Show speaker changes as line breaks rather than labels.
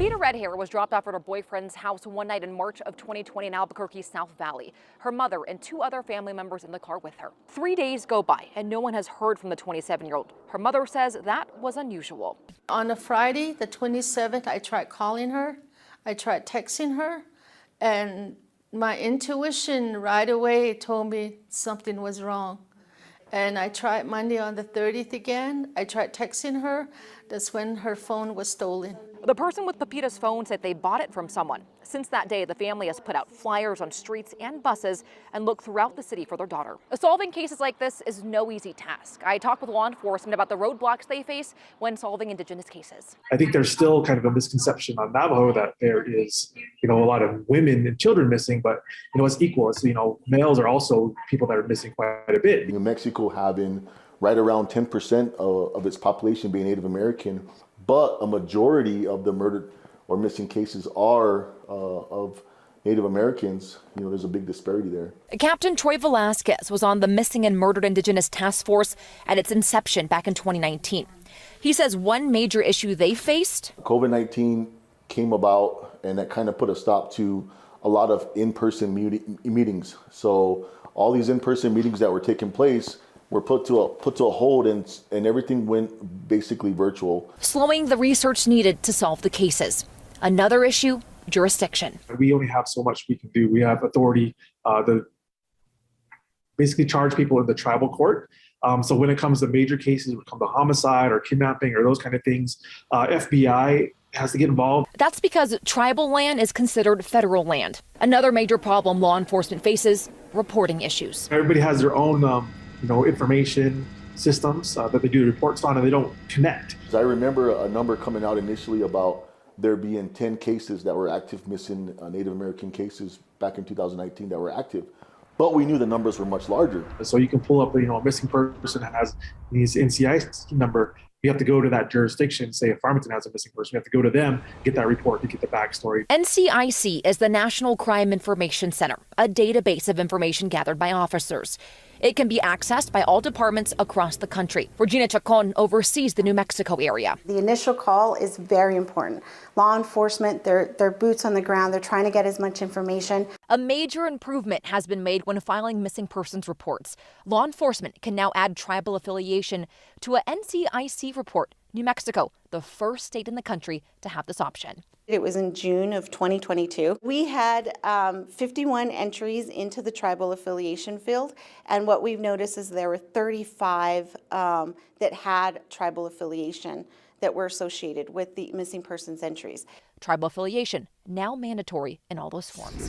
Pepita Redhair was dropped off at her boyfriend's house one night in March of 2020 in Albuquerque's South Valley. Her mother and two other family members in the car with her. 3 days go by and no one has heard from the 27-year-old. Her mother says that was unusual.
On a Friday, the 27th, I tried calling her. I tried texting her, and my intuition right away told me something was wrong. And I tried Monday on the 30th again. I tried texting her. That's when her phone was stolen.
The person with Pepita's phone said they bought it from someone. Since that day, the family has put out flyers on streets and buses and looked throughout the city for their daughter. Solving cases like this is no easy task. I talked with law enforcement about the roadblocks they face when solving Indigenous cases.
I think there's still kind of a misconception on Navajo that there is, a lot of women and children missing, but, it's equal. It's, males are also people that are missing quite a bit.
New Mexico having right around 10% of its population being Native American, but a majority of the murdered or missing cases are of Native Americans. There's a big disparity there.
Captain Troy Velasquez was on the Missing and Murdered Indigenous Task Force at its inception back in 2019. He says one major issue they faced.
COVID-19 came about, and that kind of put a stop to a lot of in-person meetings. So all these in-person meetings that were taking place were put to a hold, and everything went basically virtual.
Slowing the research needed to solve the cases. Another issue, jurisdiction.
We only have so much we can do. We have authority to basically charge people in the tribal court. So when it comes to major cases, when it comes to homicide or kidnapping or those kind of things, FBI has to get involved.
That's because tribal land is considered federal land. Another major problem law enforcement faces, reporting issues.
Everybody has their own information systems that they do reports on, and they don't connect.
I remember a number coming out initially about there being 10 cases that were active missing Native American cases back in 2019 that were active, but we knew the numbers were much larger.
So you can pull up, a missing person has his NCIC number. You have to go to that jurisdiction. Say if Farmington has a missing person, you have to go to them, get that report, to get the backstory.
NCIC is the National Crime Information Center, a database of information gathered by officers. It can be accessed by all departments across the country. Regina Chacon oversees the New Mexico area.
The initial call is very important. Law enforcement, they're boots on the ground. They're trying to get as much information.
A major improvement has been made when filing missing persons reports. Law enforcement can now add tribal affiliation to a NCIC report. New Mexico, the first state in the country to have this option.
It was in June of 2022. We had 51 entries into the tribal affiliation field, and what we've noticed is there were 35 that had tribal affiliation that were associated with the missing persons entries.
Tribal affiliation, now mandatory in all those forms.